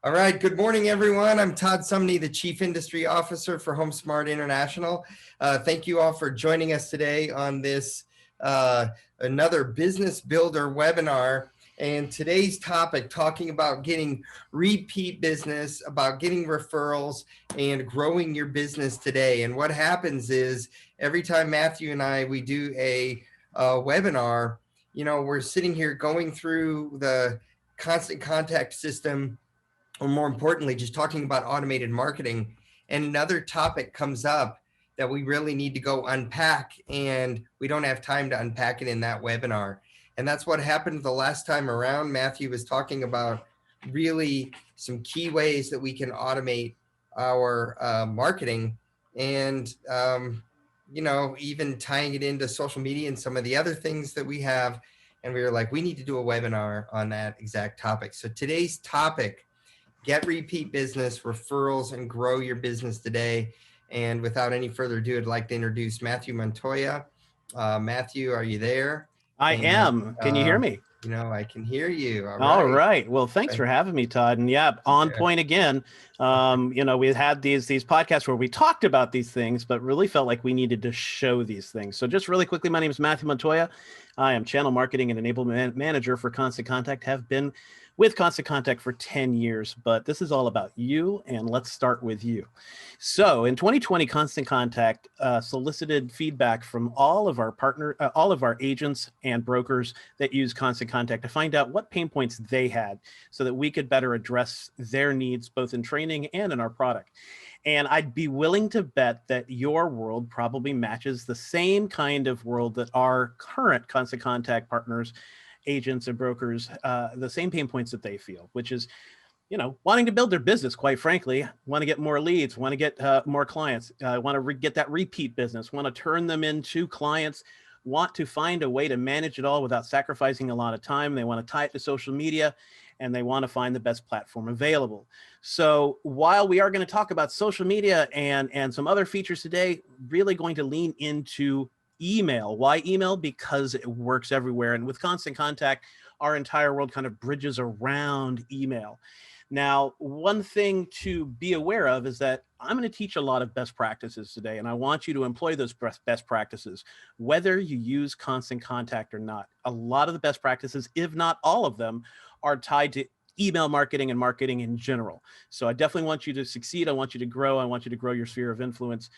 All right. Good morning, everyone. I'm Todd Sumney, the Chief Industry Officer for HomeSmart International. Thank you all for joining us today on this another Business Builder webinar. And today's topic, talking about getting repeat business, about getting referrals and growing your business today. And what happens is every time Matthew and we do a webinar, we're sitting here going through the constant contact system, or more importantly, just talking about automated marketing. And another topic comes up that we really need to go unpack, and we don't have time to unpack it in that webinar. And that's what happened the last time around. Matthew was talking about really some key ways that we can automate our marketing, and even tying it into social media and some of the other things that we have. And we were like, we need to do a webinar on that exact topic. So today's topic: get repeat business, referrals, and grow your business today. And without any further ado, I'd like to introduce Matthew Montoya. Matthew, are you there? I am. Can you hear me? I can hear you. All right. Well, thanks for having me, Todd. And yeah, on point again. We had these podcasts where we talked about these things, but really felt like we needed to show these things. So just really quickly, my name is Matthew Montoya. I am Channel Marketing and Enablement Manager for Constant Contact. Have been with Constant Contact for 10 years, but this is all about you, and let's start with you. So in 2020, Constant Contact solicited feedback from all of our agents and brokers that use Constant Contact to find out what pain points they had so that we could better address their needs, both in training and in our product. And I'd be willing to bet that your world probably matches the same kind of world that our current Constant Contact partners, agents and brokers, the same pain points that they feel, which is, wanting to build their business, quite frankly, want to get more leads, want to get more clients, want to get that repeat business, want to turn them into clients, want to find a way to manage it all without sacrificing a lot of time. They want to tie it to social media, and they want to find the best platform available. So while we are going to talk about social media and some other features today, really going to lean into email. Why email? Because it works everywhere. And with Constant Contact, our entire world kind of bridges around email. Now, one thing to be aware of is that I'm going to teach a lot of best practices today, and I want you to employ those best practices, whether you use Constant Contact or not. A lot of the best practices, if not all of them, are tied to email marketing and marketing in general. So I definitely want you to succeed. I want you to grow. I want you to grow your sphere of influence.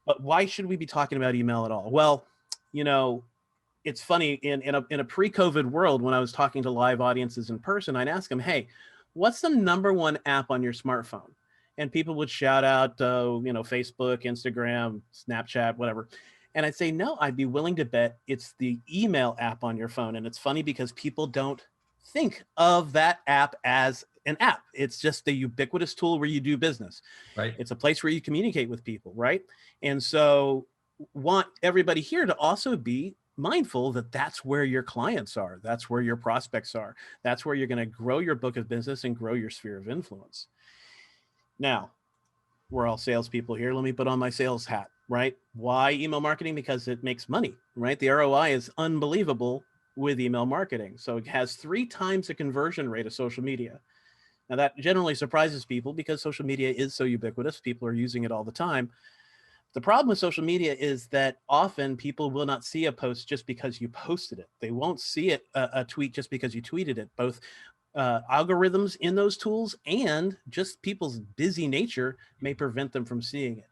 But why should we be talking about email at all? Well, it's funny, in a pre-COVID world, when I was talking to live audiences in person, I'd ask them, hey, what's the #1 app on your smartphone? And people would shout out, Facebook, Instagram, Snapchat, whatever. And I'd say, no, I'd be willing to bet it's the email app on your phone. And it's funny because people don't think of that app as an app. It's just the ubiquitous tool where you do business. Right. It's a place where you communicate with people, right? And so want everybody here to also be mindful that that's where your clients are. That's where your prospects are. That's where you're going to grow your book of business and grow your sphere of influence. Now, we're all salespeople here. Let me put on my sales hat, right? Why email marketing? Because it makes money, right? The ROI is unbelievable with email marketing. So it has 3 times the conversion rate of social media. Now that generally surprises people because social media is so ubiquitous. People are using it all the time. The problem with social media is that often people will not see a post just because you posted it. They won't see it, a tweet, just because you tweeted it. Both algorithms in those tools and just people's busy nature may prevent them from seeing it.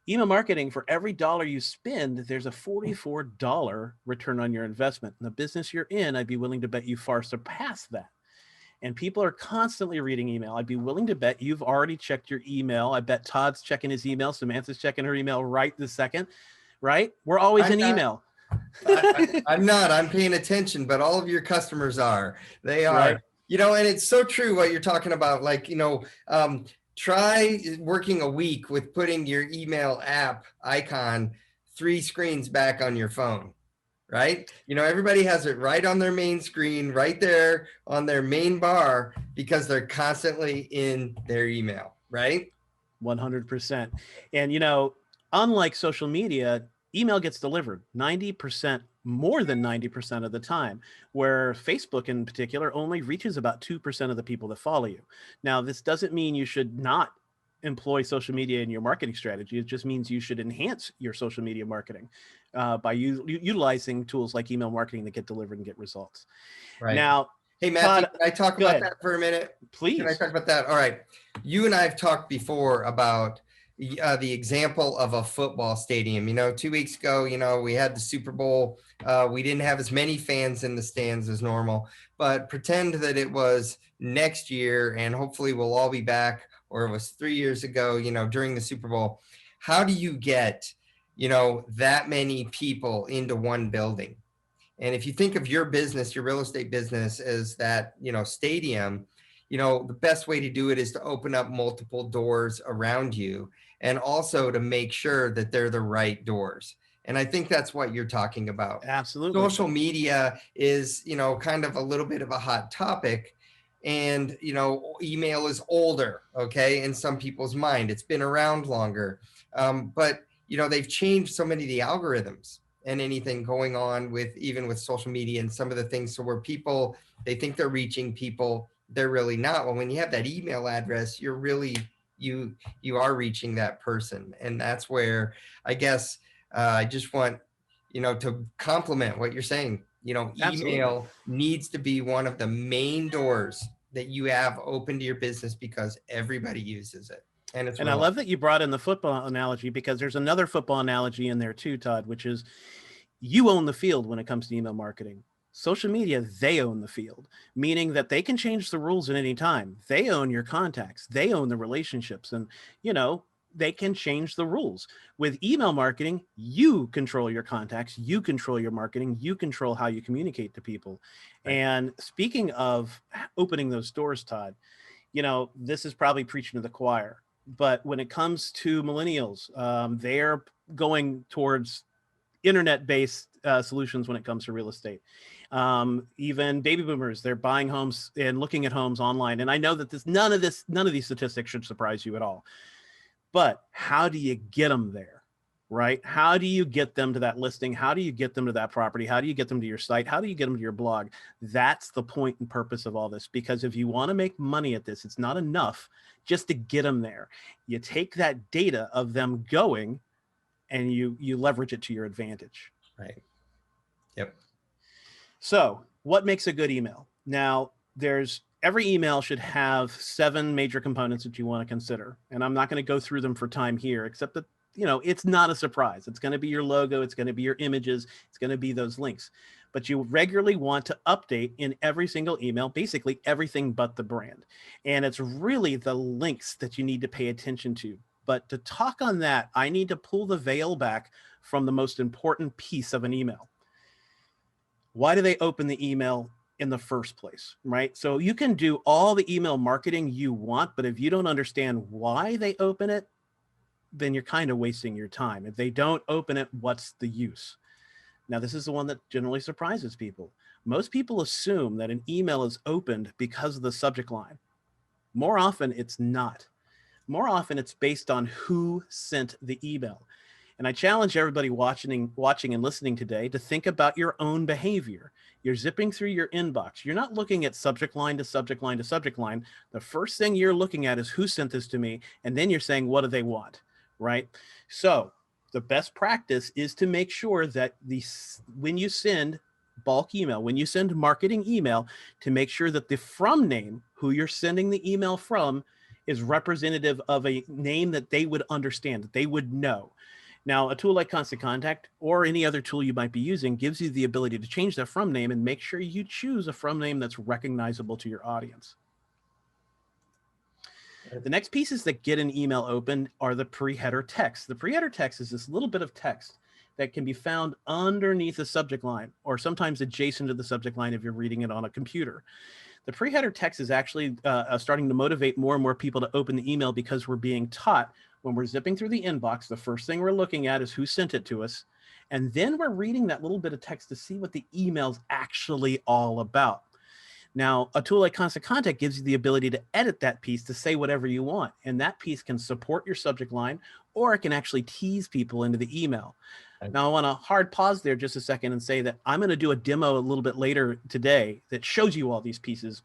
Email marketing, for every dollar you spend, there's a $44 return on your investment. In the business you're in, I'd be willing to bet you far surpass that. And people are constantly reading email. I'd be willing to bet you've already checked your email. I bet Todd's checking his email. Samantha's checking her email right this second, right? We're always in email. I'm not. I'm paying attention, but all of your customers are. They are. Right. And it's so true what you're talking about. Try working a week with putting your email app icon 3 screens back on your phone, right? Everybody has it right on their main screen, right there on their main bar, because they're constantly in their email, right? 100%. And, unlike social media, email gets delivered. 90% more than 90% of the time, where Facebook in particular only reaches about 2% of the people that follow you. Now, this doesn't mean you should not employ social media in your marketing strategy. It just means you should enhance your social media marketing by utilizing tools like email marketing that get delivered and get results. Right. Now, hey, Matthew, Todd, can I talk about that for a minute? Please. Can I talk about that? All right. You and I have talked before about the example of a football stadium. 2 weeks ago, we had the Super Bowl. We didn't have as many fans in the stands as normal, but pretend that it was next year and hopefully we'll all be back, or it was 3 years ago, during the Super Bowl. How do you get, that many people into one building? And if you think of your business, your real estate business as that, stadium, the best way to do it is to open up multiple doors around you, and also to make sure that they're the right doors. And I think that's what you're talking about. Absolutely. Social media is, kind of a little bit of a hot topic. And, email is older, okay, in some people's mind. It's been around longer. But, they've changed so many of the algorithms and anything going on with even with social media and some of the things. So where people, they think they're reaching people, they're really not. Well, when you have that email address, you're really, you are reaching that person. And that's where I guess I just want, to compliment what you're saying. Email Absolutely needs to be one of the main doors that you have open to your business, because everybody uses it. And I love that you brought in the football analogy, because there's another football analogy in there too, Todd, which is you own the field when it comes to email marketing. Social media, they own the field, meaning that they can change the rules at any time. They own your contacts, they own the relationships, and they can change the rules. With email marketing, you control your contacts, you control your marketing, you control how you communicate to people. Right. And speaking of opening those doors, Todd, this is probably preaching to the choir, but when it comes to millennials, they're going towards internet-based solutions when it comes to real estate. Even baby boomers, they're buying homes and looking at homes online. And I know that none of these statistics should surprise you at all. But how do you get them there, right? How do you get them to that listing? How do you get them to that property? How do you get them to your site? How do you get them to your blog? That's the point and purpose of all this, because if you want to make money at this, it's not enough just to get them there. You take that data of them going and you leverage it to your advantage. Right. Yep. So what makes a good email? Now, every email should have 7 major components that you want to consider. And I'm not going to go through them for time here, except that, it's not a surprise. It's going to be your logo. It's going to be your images. It's going to be those links. But you regularly want to update in every single email, basically everything but the brand. And it's really the links that you need to pay attention to. But to talk on that, I need to pull the veil back from the most important piece of an email. Why do they open the email in the first place, right? So you can do all the email marketing you want, but if you don't understand why they open it, then you're kind of wasting your time. If they don't open it, what's the use? Now, this is the one that generally surprises people. Most people assume that an email is opened because of the subject line. More often, it's not. More often, it's based on who sent the email. And I challenge everybody watching and listening today to think about your own behavior. You're zipping through your inbox. You're not looking at subject line to subject line to subject line. The first thing you're looking at is who sent this to me, and then you're saying, what do they want, right? So the best practice is to make sure that when you send bulk email, when you send marketing email, to make sure that the from name, who you're sending the email from, is representative of a name that they would understand, that they would know. Now, a tool like Constant Contact or any other tool you might be using gives you the ability to change that from name and make sure you choose a from name that's recognizable to your audience. The next pieces that get an email open are the pre-header text. The pre-header text is this little bit of text that can be found underneath the subject line, or sometimes adjacent to the subject line if you're reading it on a computer. The pre-header text is actually starting to motivate more and more people to open the email, because we're being taught when we're zipping through the inbox, the first thing we're looking at is who sent it to us. And then we're reading that little bit of text to see what the email's actually all about. Now, a tool like Constant Contact gives you the ability to edit that piece to say whatever you want. And that piece can support your subject line, or it can actually tease people into the email. Now I want to hard pause there just a second and say that I'm going to do a demo a little bit later today that shows you all these pieces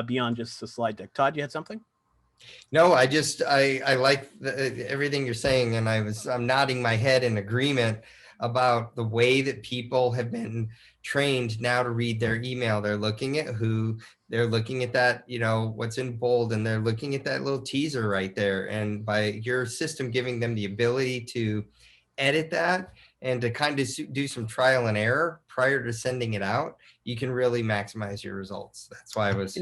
beyond just the slide deck. Todd, you had something? No, I like everything you're saying, and I'm nodding my head in agreement about the way that people have been trained now to read their email. They're looking at they're looking at that, what's in bold, and they're looking at that little teaser right there. And by your system giving them the ability to edit that and to kind of do some trial and error prior to sending it out, you can really maximize your results. That's why I was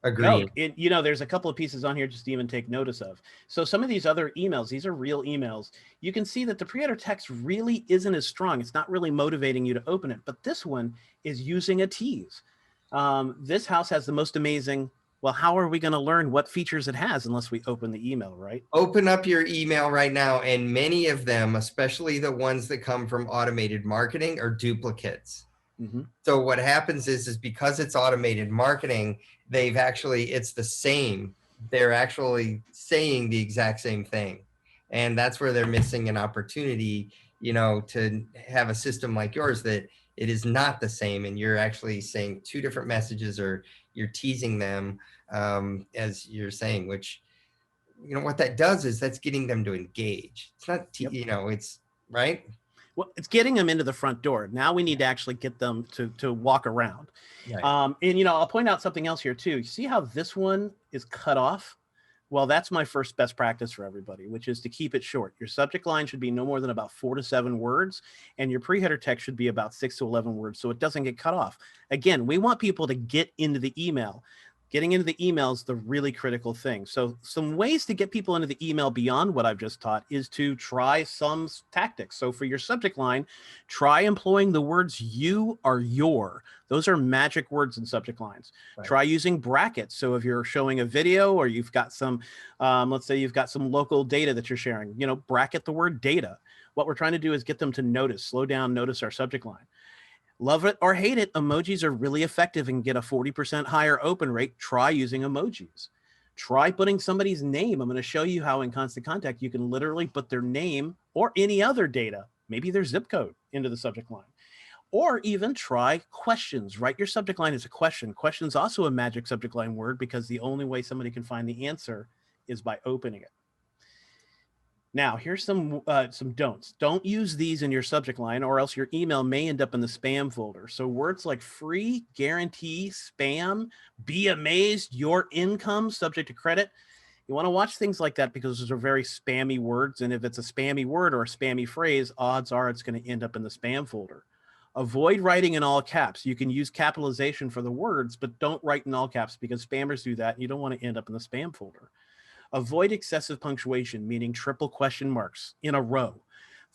agreeing. No, there's a couple of pieces on here just to even take notice of. So some of these other emails, these are real emails. You can see that the pre-header text really isn't as strong. It's not really motivating you to open it, but this one is using a tease. This house has the most amazing, well, how are we going to learn what features it has unless we open the email, right? Open up your email right now, and many of them, especially the ones that come from automated marketing, are duplicates. So what happens is because it's automated marketing, it's the same. They're actually saying the exact same thing. And that's where they're missing an opportunity, to have a system like yours that it is not the same. And you're actually saying two different messages, or you're teasing them, as you're saying, which, what that does is that's getting them to engage. It's not, it's right. Well, it's getting them into the front door. Now we need to actually get them to walk around. Right. And, I'll point out something else here too. You see how this one is cut off? Well, that's my first best practice for everybody, which is to keep it short. Your subject line should be no more than about 4 to 7 words, and your pre-header text should be about 6 to 11 words, so it doesn't get cut off. Again, we want people to get into the email. Getting into the email is the really critical thing. So some ways to get people into the email beyond what I've just taught is to try some tactics. So for your subject line, try employing the words you or your. Those are magic words in subject lines. Right. Try using brackets. So if you're showing a video, or you've got some, let's say you've got some local data that you're sharing, bracket the word data. What we're trying to do is get them to slow down, notice our subject line. Love it or hate it, emojis are really effective and get a 40% higher open rate. Try using emojis. Try putting somebody's name. I'm going to show you how in Constant Contact you can literally put their name or any other data, maybe their zip code, into the subject line. Or even try questions. Write your subject line as a question. Question is also a magic subject line word, because the only way somebody can find the answer is by opening it. Now, here's some don'ts. Don't use these in your subject line, or else your email may end up in the spam folder. So words like free, guarantee, spam, be amazed, your income, subject to credit. You want to watch things like that, because those are very spammy words. And if it's a spammy word or a spammy phrase, odds are it's going to end up in the spam folder. Avoid writing in all caps. You can use capitalization for the words, but don't write in all caps, because spammers do that. And you don't want to end up in the spam folder. Avoid excessive punctuation, meaning triple question marks in a row.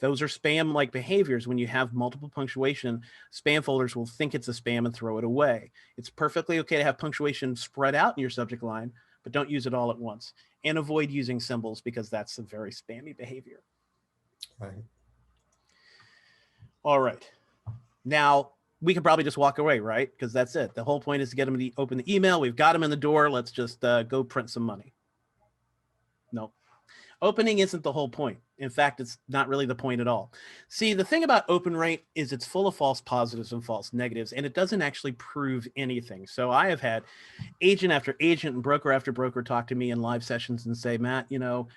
Those are spam-like behaviors. When you have multiple punctuation, spam folders will think it's a spam and throw it away. It's perfectly okay to have punctuation spread out in your subject line, but don't use it all at once. And avoid using symbols, because that's a very spammy behavior. Right. All right. Now, we can probably just walk away, right? Because that's it. The whole point is to get them to open the email. We've got them in the door. Let's just go print some money. No, opening isn't the whole point. In fact, it's not really the point at all. See, the thing about open rate is it's full of false positives and false negatives, and it doesn't actually prove anything. So I have had agent after agent and broker after broker talk to me in live sessions and say, Matt,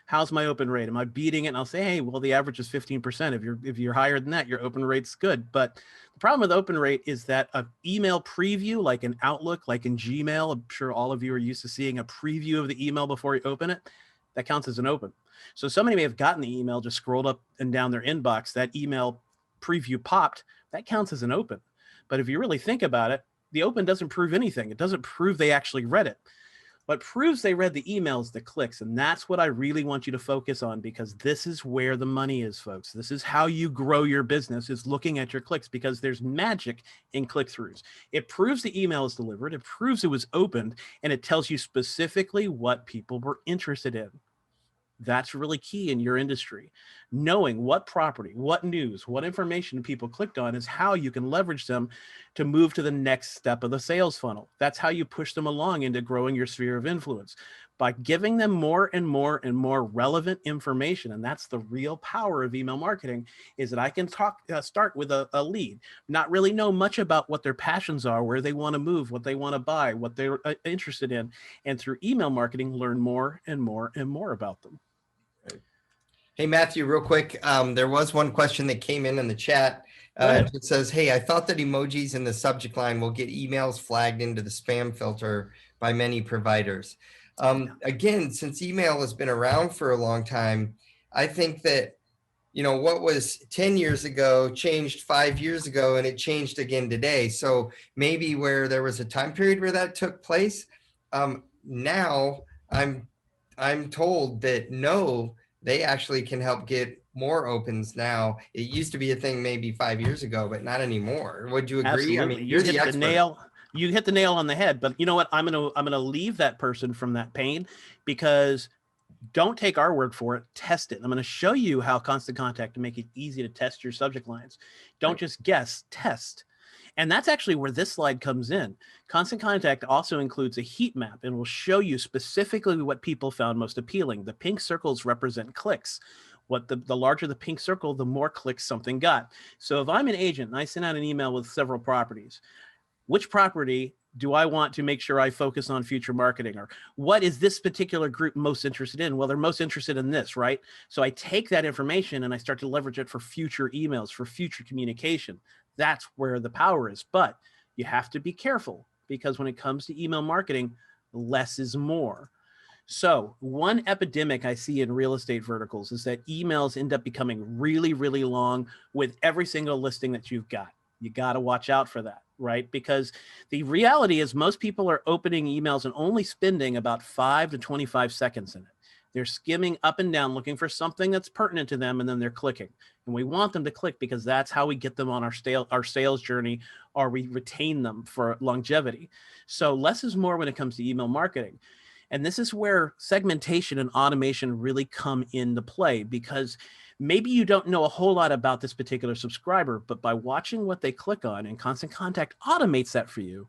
how's my open rate? Am I beating it? And I'll say, hey, well, the average is 15%. If you're higher than that, your open rate's good. But the problem with open rate is that an email preview, like in Outlook, like in Gmail, I'm sure all of you are used to seeing a preview of the email before you open it. That counts as an open. So somebody may have gotten the email, just scrolled up and down their inbox, that email preview popped, that counts as an open. But if you really think about it, the open doesn't prove anything. It doesn't prove they actually read it. What proves they read the email is the clicks. And that's what I really want you to focus on, because this is where the money is, folks. This is how you grow your business, is looking at your clicks, because there's magic in click-throughs. It proves the email is delivered. It proves it was opened, and it tells you specifically what people were interested in. That's really key in your industry. Knowing what property, what news, what information people clicked on is how you can leverage them to move to the next step of the sales funnel. That's how you push them along into growing your sphere of influence. by giving them more and more and more relevant information. And that's the real power of email marketing, is that I can start with a lead, not really know much about what their passions are, where they want to move, what they want to buy, what they're interested in. And through email marketing, learn more and more and more about them. Hey, Matthew, real quick. There was one question that came in the chat. It says, hey, I thought that emojis in the subject line will get emails flagged into the spam filter by many providers. Again, since email has been around for a long time, I think that, you know, what was 10 years ago changed 5 years ago, and it changed again today. So maybe where there was a time period where that took place, now I'm told that no, they actually can help get more opens now. It used to be a thing maybe 5 years ago, but not anymore. Would you agree? Absolutely. I mean, you're the expert. You hit the nail on the head. But you know what? I'm gonna leave that person from that pain, because don't take our word for it. Test it. I'm going to show you how Constant Contact to make it easy to test your subject lines. Don't just guess, test. And that's actually where this slide comes in. Constant Contact also includes a heat map and will show you specifically what people found most appealing. The pink circles represent clicks. What the larger the pink circle, the more clicks something got. So if I'm an agent and I send out an email with several properties, which property do I want to make sure I focus on future marketing? Or what is this particular group most interested in? Well, they're most interested in this, right? So I take that information and I start to leverage it for future emails, for future communication. That's where the power is. But you have to be careful, because when it comes to email marketing, less is more. So one epidemic I see in real estate verticals is that emails end up becoming really, really long with every single listing that you've got. You got to watch out for that, right? Because the reality is most people are opening emails and only spending about 5 to 25 seconds in it. They're skimming up and down looking for something that's pertinent to them, and then they're clicking. And we want them to click because that's how we get them on our sales journey, or we retain them for longevity. So less is more when it comes to email marketing. And this is where segmentation and automation really come into play, because maybe you don't know a whole lot about this particular subscriber, but by watching what they click on, and Constant Contact automates that for you,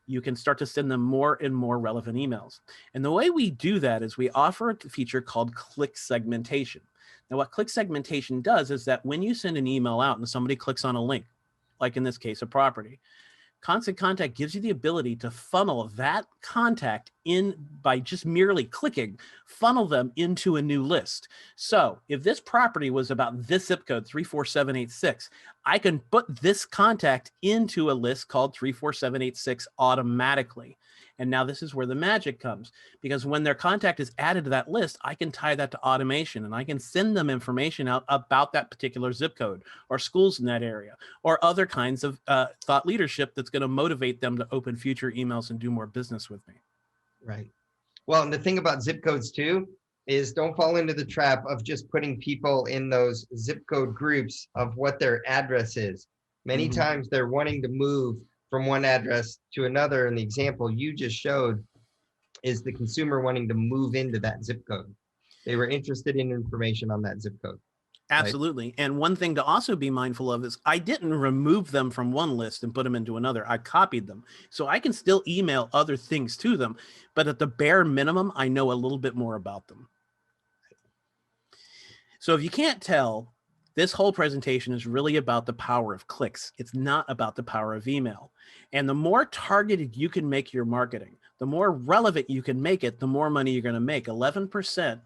you can start to send them more and more relevant emails. And the way we do that is we offer a feature called click segmentation. Now, what click segmentation does is that when you send an email out and somebody clicks on a link, like in this case, a property, Constant Contact gives you the ability to funnel that contact in by just merely clicking, funnel them into a new list. So if this property was about this zip code, 34786, I can put this contact into a list called 34786 automatically. And now this is where the magic comes, because when their contact is added to that list, I can tie that to automation, and I can send them information out about that particular zip code or schools in that area, or other kinds of thought leadership that's going to motivate them to open future emails and do more business with me. Right. Well, and the thing about zip codes too is don't fall into the trap of just putting people in those zip code groups of what their address is. Many times they're wanting to move from one address to another. And the example you just showed is the consumer wanting to move into that zip code. They were interested in information on that zip code. Absolutely. Right? And one thing to also be mindful of is I didn't remove them from one list and put them into another. I copied them. So I can still email other things to them, but at the bare minimum, I know a little bit more about them. So if you can't tell, this whole presentation is really about the power of clicks. It's not about the power of email. And the more targeted you can make your marketing, the more relevant you can make it, the more money you're going to make. 11%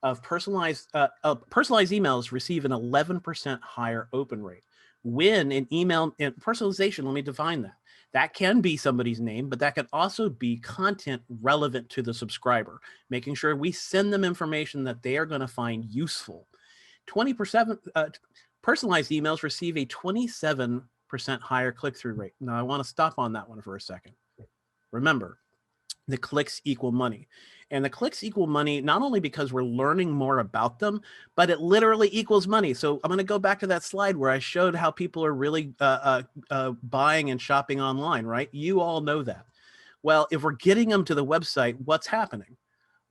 of personalized emails receive an 11% higher open rate. When an email and personalization, let me define that. That can be somebody's name, but that can also be content relevant to the subscriber, making sure we send them information that they are going to find useful. 20% personalized emails receive a 27% higher click-through rate. Now, I want to stop on that one for a second. Remember, the clicks equal money. And the clicks equal money not only because we're learning more about them, but it literally equals money. So I'm going to go back to that slide where I showed how people are really buying and shopping online, right? You all know that. Well, if we're getting them to the website, what's happening?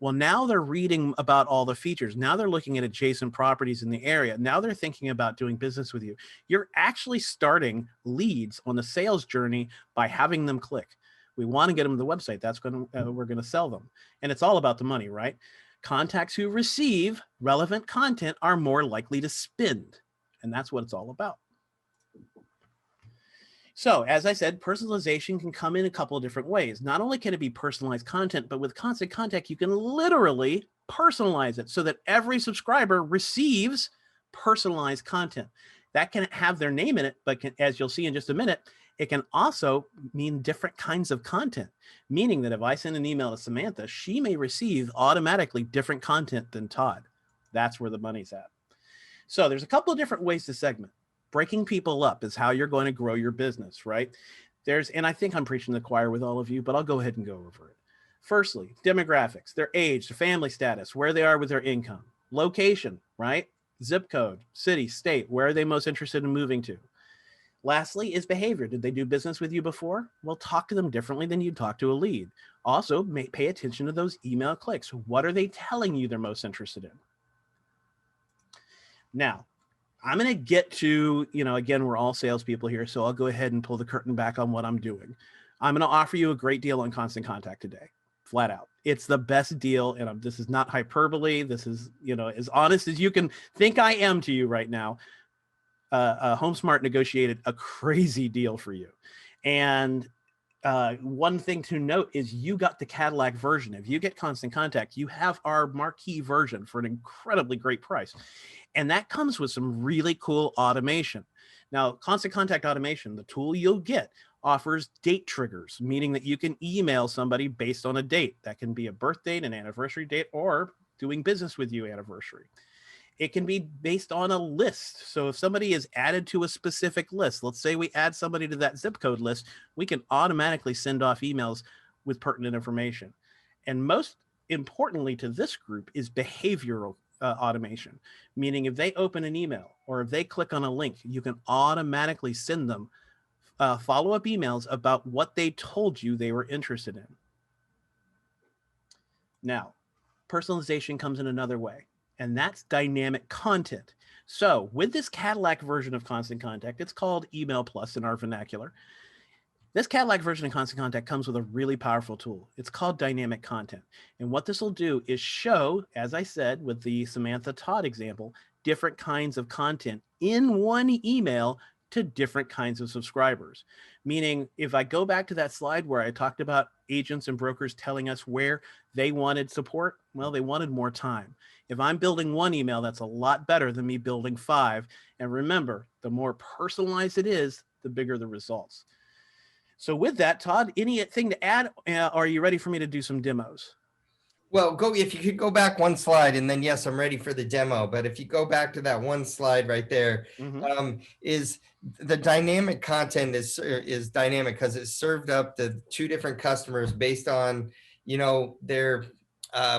Well, now they're reading about all the features. Now they're looking at adjacent properties in the area. Now they're thinking about doing business with you. You're actually starting leads on the sales journey by having them click, We want to get them to the website. That's when we're going to sell them. And it's all about the money, right? Contacts who receive relevant content are more likely to spend. And that's what it's all about. So as I said, personalization can come in a couple of different ways. Not only can it be personalized content, but with Constant Contact, you can literally personalize it so that every subscriber receives personalized content. That can have their name in it, but as you'll see in just a minute, it can also mean different kinds of content, meaning that if I send an email to Samantha, she may receive automatically different content than Todd. That's where the money's at. So there's a couple of different ways to segment. Breaking people up is how you're going to grow your business, right? And I think I'm preaching to the choir with all of you, but I'll go ahead and go over it. Firstly, demographics, their age, their family status, where they are with their income, location, right? Zip code, city, state, where are they most interested in moving to? Lastly is behavior. Did they do business with you before? Well, talk to them differently than you'd talk to a lead. Also, pay attention to those email clicks. What are they telling you they're most interested in? Now, I'm going to get to, again, we're all salespeople here, so I'll go ahead and pull the curtain back on what I'm doing. I'm going to offer you a great deal on Constant Contact today, flat out. It's the best deal, and this is not hyperbole. This is, as honest as you can think I am to you right now. HomeSmart negotiated a crazy deal for you. And one thing to note is you got the Cadillac version. If you get Constant Contact, you have our marquee version for an incredibly great price. And that comes with some really cool automation. Now, Constant Contact automation, the tool you'll get, offers date triggers, meaning that you can email somebody based on a date. That can be a birth date, an anniversary date, or doing business with you anniversary. It can be based on a list. So if somebody is added to a specific list, let's say we add somebody to that zip code list, we can automatically send off emails with pertinent information. And most importantly to this group is behavioral automation, meaning if they open an email or if they click on a link, you can automatically send them follow-up emails about what they told you they were interested in. Now, personalization comes in another way, and that's dynamic content. So with this Cadillac version of Constant Contact, it's called Email Plus in our vernacular. This Cadillac version of Constant Contact comes with a really powerful tool. It's called dynamic content. And what this will do is show, as I said, with the Samantha Todd example, different kinds of content in one email to different kinds of subscribers. Meaning, if I go back to that slide where I talked about agents and brokers telling us where they wanted support, well, they wanted more time. If I'm building one email, that's a lot better than me building 5. And remember, the more personalized it is, the bigger the results. So with that, Todd, anything to add? Are you ready for me to do some demos? Well, if you could go back one slide, and then yes, I'm ready for the demo. But if you go back to that one slide right there, is the dynamic content is dynamic because it's served up to 2 different customers based on their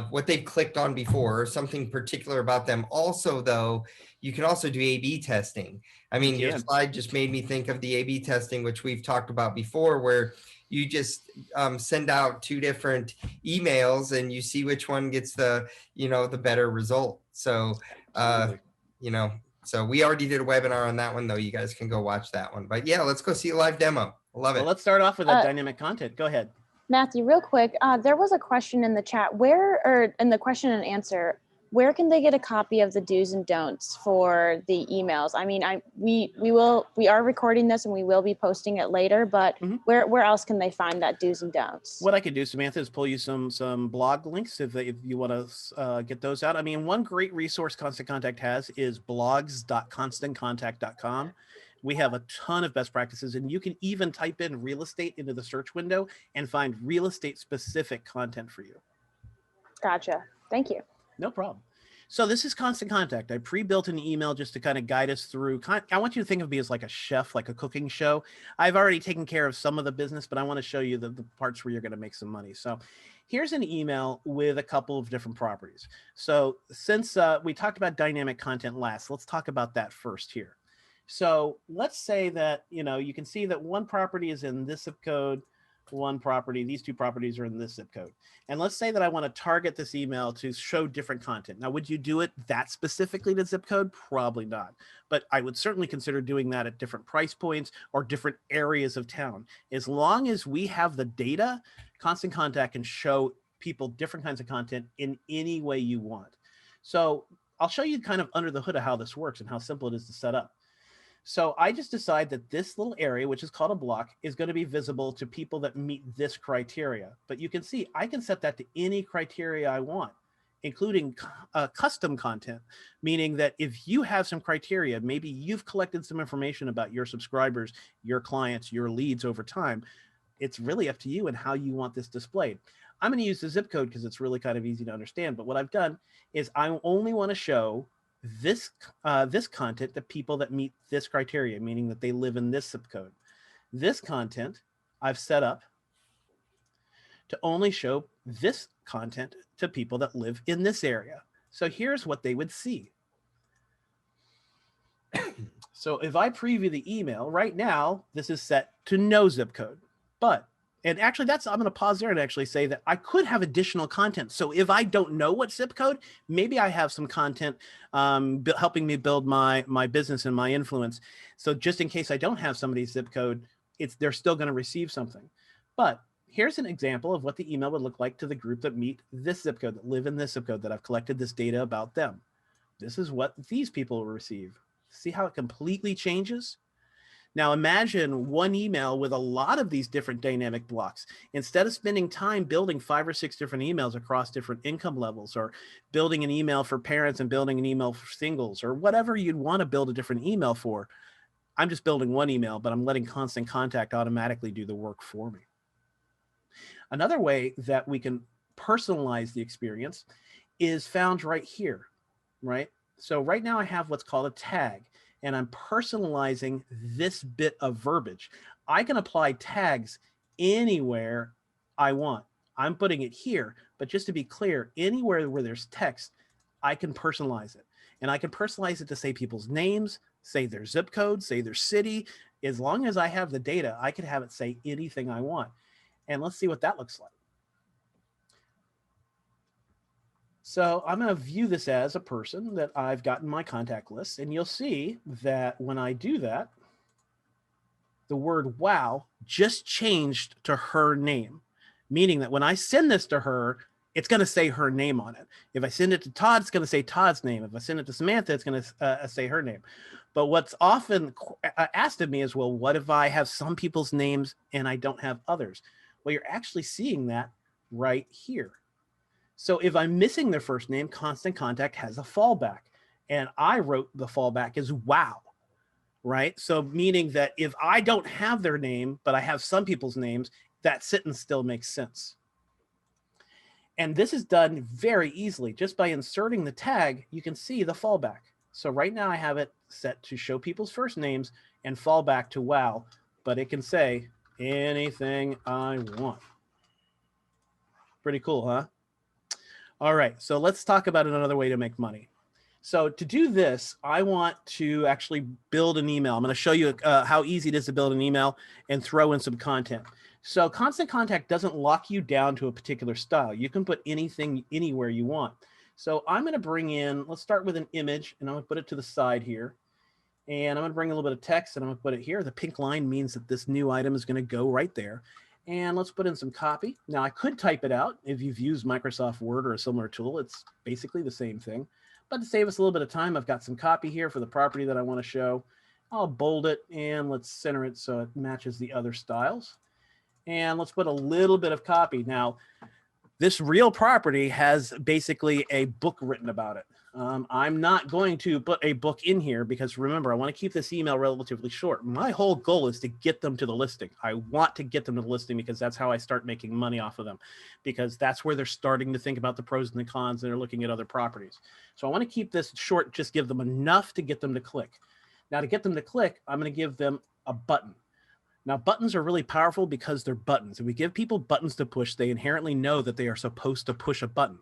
what they've clicked on before or something particular about them. Also, though, you can also do A/B testing. I mean, your slide just made me think of the A/B testing, which we've talked about before, where you just send out 2 different emails and you see which one gets the better result. So, so we already did a webinar on that one, though. You guys can go watch that one. But yeah, let's go see a live demo. I love it. Well, let's start off with that dynamic content. Go ahead. Matthew, real quick, there was a question in the chat in the question and answer, where can they get a copy of the do's and don'ts for the emails? I mean, we are recording this and we will be posting it later, but where else can they find that do's and don'ts? What I could do, Samantha, is pull you some blog links if you want to get those out. I mean, one great resource Constant Contact has is blogs.constantcontact.com. We have a ton of best practices, and you can even type in real estate into the search window and find real estate specific content for you. Gotcha. Thank you. No problem. So this is Constant Contact. I pre-built an email just to kind of guide us through. I want you to think of me as like a chef, like a cooking show. I've already taken care of some of the business, but I want to show you the parts where you're going to make some money. So here's an email with a couple of different properties. So since we talked about dynamic content last, let's talk about that first here. So let's say that, you can see that one property is in this zip code, one property. These two properties are in this zip code. And let's say that I want to target this email to show different content. Now, would you do it that specifically to zip code? Probably not. But I would certainly consider doing that at different price points or different areas of town. As long as we have the data, Constant Contact can show people different kinds of content in any way you want. So I'll show you kind of under the hood of how this works and how simple it is to set up. So I just decide that this little area, which is called a block, is going to be visible to people that meet this criteria. But you can see I can set that to any criteria I want, including custom content, meaning that if you have some criteria, maybe you've collected some information about your subscribers, your clients, your leads over time, it's really up to you and how you want this displayed. I'm going to use the zip code because it's really kind of easy to understand. But what I've done is I only want to show this content to people that meet this criteria, meaning that they live in this zip code. This content I've set up to only show this content to people that live in this area. So here's what they would see. So if I preview the email right now, this is set to no zip code, and actually I'm going to pause there and actually say that I could have additional content. So if I don't know what zip code, maybe I have some content helping me build my business and my influence. So just in case I don't have somebody's zip code, they're still going to receive something. But here's an example of what the email would look like to the group that meet this zip code, that live in this zip code, that I've collected this data about them. This is what these people will receive. See how it completely changes? Now imagine one email with a lot of these different dynamic blocks. Instead of spending time building 5 or 6 different emails across different income levels, or building an email for parents and building an email for singles, or whatever you'd want to build a different email for, I'm just building one email, but I'm letting Constant Contact automatically do the work for me. Another way that we can personalize the experience is found right here, right? So right now I have what's called a tag, and I'm personalizing this bit of verbiage. I can apply tags anywhere I want. I'm putting it here, but just to be clear, anywhere where there's text, I can personalize it. And I can personalize it to say people's names, say their zip code, say their city. As long as I have the data, I can have it say anything I want. And let's see what that looks like. So I'm going to view this as a person that I've got in my contact list. And you'll see that when I do that, the word wow just changed to her name, meaning that when I send this to her, it's going to say her name on it. If I send it to Todd, it's going to say Todd's name. If I send it to Samantha, it's going to say her name. But what's often asked of me is, well, what if I have some people's names and I don't have others? Well, you're actually seeing that right here. So if I'm missing their first name, Constant Contact has a fallback. And I wrote the fallback as wow, right? So meaning that if I don't have their name, but I have some people's names, that sentence still makes sense. And this is done very easily. Just by inserting the tag, you can see the fallback. So right now I have it set to show people's first names and fall back to wow, but it can say anything I want. Pretty cool, huh? All right, so let's talk about another way to make money. So to do this, I want to actually build an email. I'm going to show you how easy it is to build an email and throw in some content. So Constant Contact doesn't lock you down to a particular style. You can put anything anywhere you want. So I'm going to bring in, let's start with an image, and I'm going to put it to the side here. And I'm going to bring a little bit of text, and I'm going to put it here. The pink line means that this new item is going to go right there. And let's put in some copy. Now I could type it out. If you've used Microsoft Word or a similar tool, it's basically the same thing. But to save us a little bit of time, I've got some copy here for the property that I want to show. I'll bold it and let's center it so it matches the other styles. And let's put a little bit of copy. Now, this real property has basically a book written about it. I'm not going to put a book in here because remember, I want to keep this email relatively short. My whole goal is to get them to the listing. I want to get them to the listing because that's how I start making money off of them, because that's where they're starting to think about the pros and the cons and they're looking at other properties. So I want to keep this short, just give them enough to get them to click. Now to get them to click, I'm going to give them a button. Now buttons are really powerful because they're buttons. If we give people buttons to push, they inherently know that they are supposed to push a button.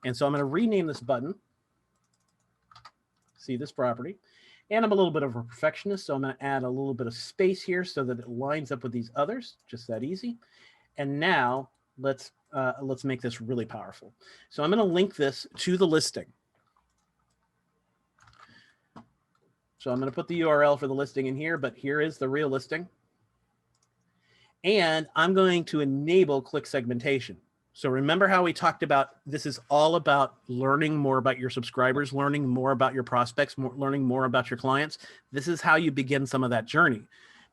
And so I'm going to rename this button. See this property. And I'm a little bit of a perfectionist, so I'm going to add a little bit of space here so that it lines up with these others, just that easy. And now let's make this really powerful. So I'm going to link this to the listing. So I'm going to put the URL for the listing in here, but here is the real listing. And I'm going to enable click segmentation. So remember how we talked about this is all about learning more about your subscribers, learning more about your prospects, learning more about your clients. This is how you begin some of that journey.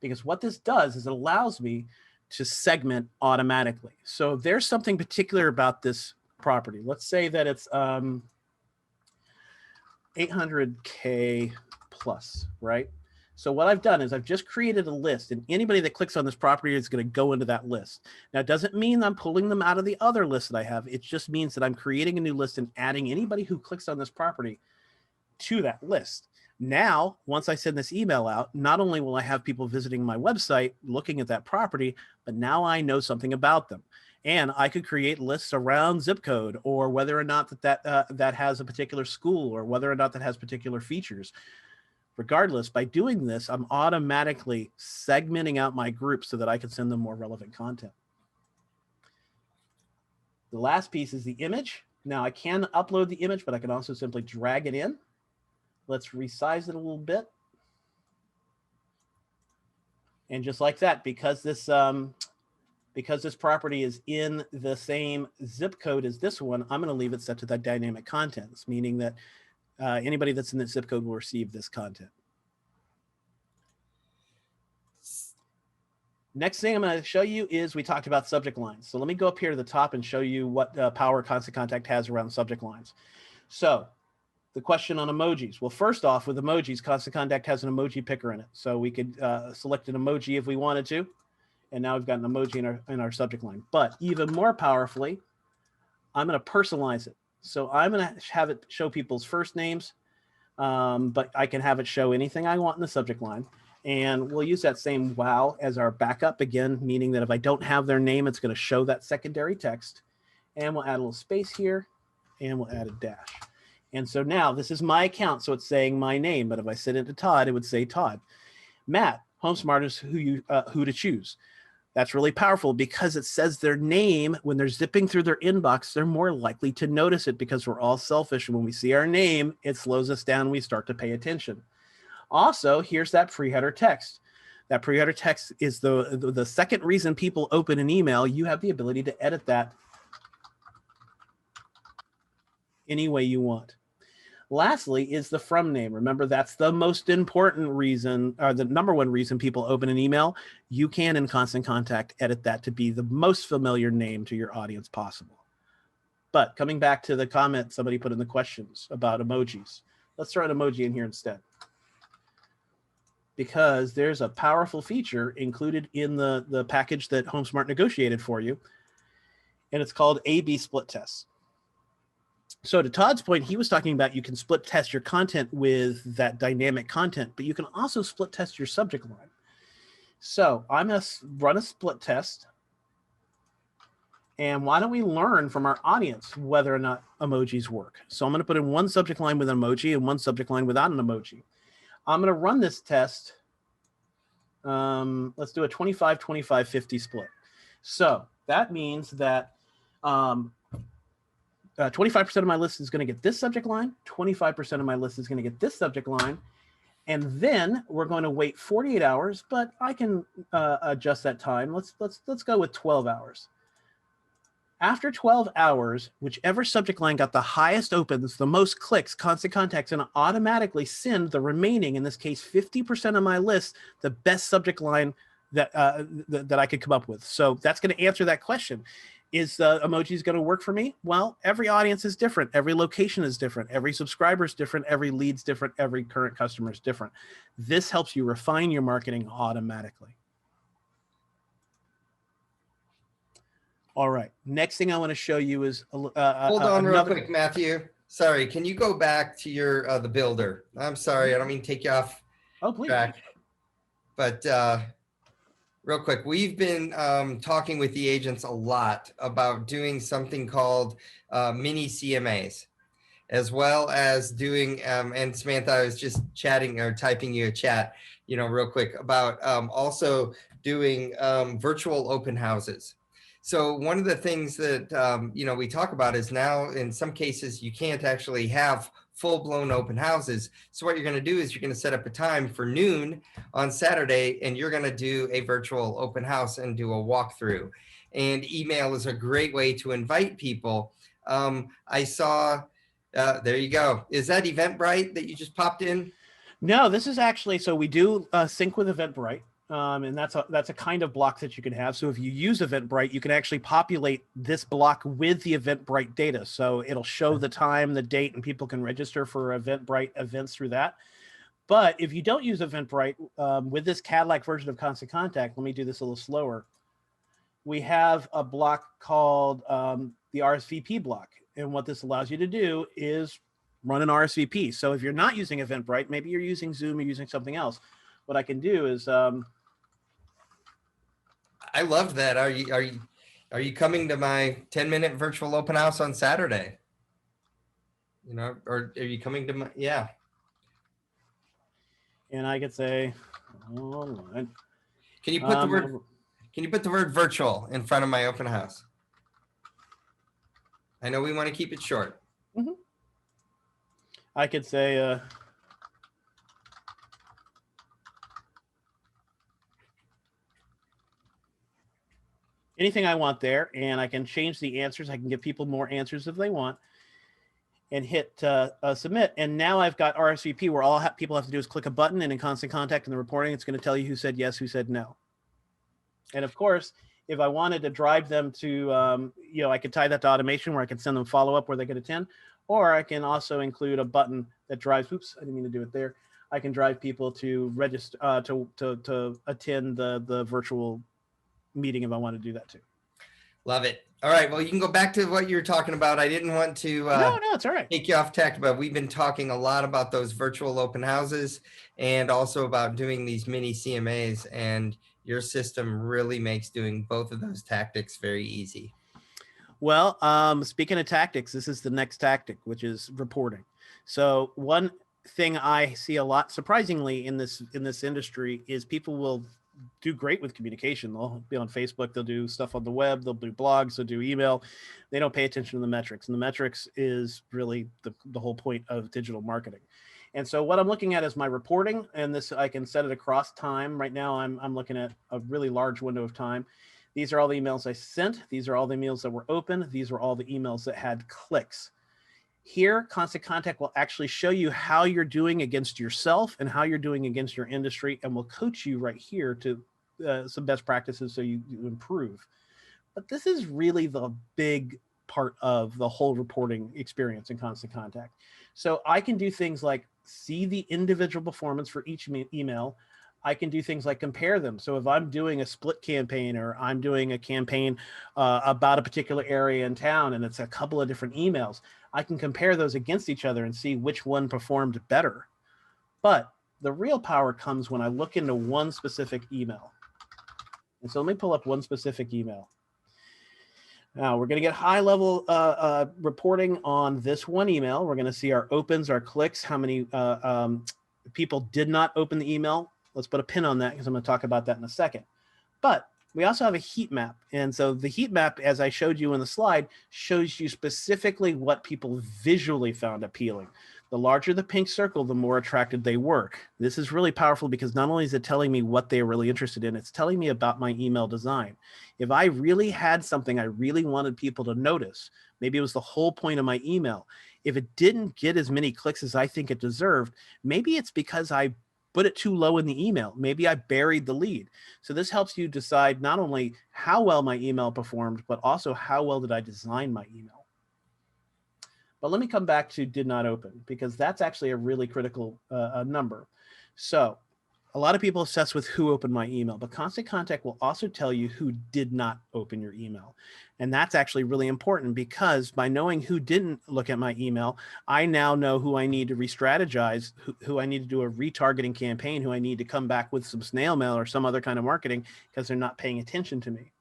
Because what this does is it allows me to segment automatically. So there's something particular about this property. Let's say that it's 800K plus, right? So what I've done is I've just created a list, and anybody that clicks on this property is going to go into that list. Now, it doesn't mean I'm pulling them out of the other list that I have. It just means that I'm creating a new list and adding anybody who clicks on this property to that list. Now, once I send this email out, not only will I have people visiting my website looking at that property, but now I know something about them. And I could create lists around zip code, or whether or not that has a particular school, or whether or not that has particular features. Regardless, by doing this, I'm automatically segmenting out my group so that I can send them more relevant content. The last piece is the image. Now I can upload the image, but I can also simply drag it in. Let's resize it a little bit. And just like that, because this property is in the same zip code as this one, I'm going to leave it set to that dynamic contents, meaning that anybody that's in that zip code will receive this content. Next thing I'm going to show you is we talked about subject lines. So let me go up here to the top and show you what power Constant Contact has around subject lines. So the question on emojis. Well, first off, with emojis, Constant Contact has an emoji picker in it. So we could select an emoji if we wanted to. And now we've got an emoji in our subject line. But even more powerfully, I'm going to personalize it. So I'm going to have it show people's first names, but I can have it show anything I want in the subject line. And we'll use that same wow as our backup again, meaning that if I don't have their name, it's going to show that secondary text. And we'll add a little space here, and we'll add a dash. And so now this is my account, so it's saying my name. But if I send it to Todd, it would say Todd. Matt, HomeSmart is who to choose. That's really powerful because it says their name. When they're zipping through their inbox, they're more likely to notice it because we're all selfish. And when we see our name, it slows us down. We start to pay attention. Also, here's that pre-header text. That pre-header text is the second reason people open an email. You have the ability to edit that any way you want. Lastly is the from name. Remember, that's the most important reason, or the number one reason people open an email. You can, in Constant Contact, edit that to be the most familiar name to your audience possible. But coming back to the comment somebody put in the questions about emojis, let's throw an emoji in here instead. Because there's a powerful feature included in the package that HomeSmart negotiated for you, and it's called A/B split tests. So to Todd's point, he was talking about you can split test your content with that dynamic content, but you can also split test your subject line. So I'm going to run a split test. And why don't we learn from our audience whether or not emojis work? So I'm going to put in one subject line with an emoji and one subject line without an emoji. I'm going to run this test. Let's do a 25, 25, 50 split. So that means that 25% of my list is going to get this subject line, 25% of my list is going to get this subject line, and then we're going to wait 48 hours, but I can adjust that time. Let's go with 12 hours. After 12 hours, whichever subject line got the highest opens, the most clicks, Constant Contact's going to automatically send the remaining, in this case, 50% of my list, the best subject line that I could come up with. So that's going to answer that question. Is the emojis going to work for me? Well, every audience is different. Every location is different. Every subscriber is different. Every lead's different. Every current customer is different. This helps you refine your marketing automatically. All right. Next thing I want to show you is hold on real quick, Matthew. Sorry, can you go back to your the builder? I'm sorry, I don't mean to take you off track, but real quick, we've been talking with the agents a lot about doing something called mini CMAs, as well as doing, and Samantha, I was just chatting or typing you a chat, real quick about also doing virtual open houses. So one of the things that, we talk about is now in some cases, you can't actually have full blown open houses. So what you're going to do is you're going to set up a time for noon on Saturday, and you're going to do a virtual open house and do a walkthrough. And email is a great way to invite people. I saw, there you go. Is that Eventbrite that you just popped in? No, this is actually, so we do sync with Eventbrite. And that's a kind of block that you can have. So if you use Eventbrite, you can actually populate this block with the Eventbrite data. So it'll show the time, the date, and people can register for Eventbrite events through that. But if you don't use Eventbrite, with this Cadillac version of Constant Contact, let me do this a little slower. We have a block called the Rsvp block. And what this allows you to do is run an RSVP. So if you're not using Eventbrite, maybe you're using Zoom or using something else, what I can do is I love that. Are you coming to my 10-minute virtual open house on Saturday? Or are you coming to my, yeah. And I could say, online. Can you put the word virtual in front of my open house? I know we want to keep it short. Mm-hmm. I could say, anything I want there, and I can change the answers. I can give people more answers if they want, and hit submit. And now I've got RSVP where all people have to do is click a button, and in Constant Contact in the reporting, it's going to tell you who said yes, who said no. And of course, if I wanted to drive them to, I could tie that to automation where I can send them follow-up where they get a 10, or I can also include a button that drives, oops, I didn't mean to do it there. I can drive people to register, to attend the virtual meeting if I want to do that too. Love it. All right. Well, you can go back to what you were talking about. I didn't want to no, it's all right. take you off tech, but we've been talking a lot about those virtual open houses and also about doing these mini CMAs, and your system really makes doing both of those tactics very easy. Well, speaking of tactics, this is the next tactic, which is reporting. So one thing I see a lot, surprisingly, in this industry is people will do great with communication. They'll be on Facebook, they'll do stuff on the web, they'll do blogs, they'll do email. They don't pay attention to the metrics. And the metrics is really the whole point of digital marketing. And so what I'm looking at is my reporting, and this, I can set it across time. Right now, I'm looking at a really large window of time. These are all the emails I sent. These are all the emails that were open. These are all the emails that had clicks. Here, Constant Contact will actually show you how you're doing against yourself and how you're doing against your industry, and will coach you right here to some best practices so you improve. But this is really the big part of the whole reporting experience in Constant Contact. So I can do things like see the individual performance for each email. I can do things like compare them. So if I'm doing a split campaign, or I'm doing a campaign about a particular area in town, and it's a couple of different emails, I can compare those against each other and see which one performed better. But the real power comes when I look into one specific email. And so let me pull up one specific email. Now we're going to get high level reporting on this one email. We're going to see our opens, our clicks, how many people did not open the email. Let's put a pin on that because I'm going to talk about that in a second. But we also have a heat map. And so the heat map, as I showed you in the slide, shows you specifically what people visually found appealing. The larger the pink circle, the more attracted they were. This is really powerful because not only is it telling me what they're really interested in, it's telling me about my email design. If I really had something I really wanted people to notice, maybe it was the whole point of my email. If it didn't get as many clicks as I think it deserved, maybe it's because I put it too low in the email. Maybe I buried the lead. So this helps you decide not only how well my email performed, but also how well did I design my email. But let me come back to did not open, because that's actually a really critical number. So a lot of people obsess with who opened my email, but Constant Contact will also tell you who did not open your email. And that's actually really important, because by knowing who didn't look at my email, I now know who I need to re-strategize, who I need to do a retargeting campaign, who I need to come back with some snail mail or some other kind of marketing because they're not paying attention to me.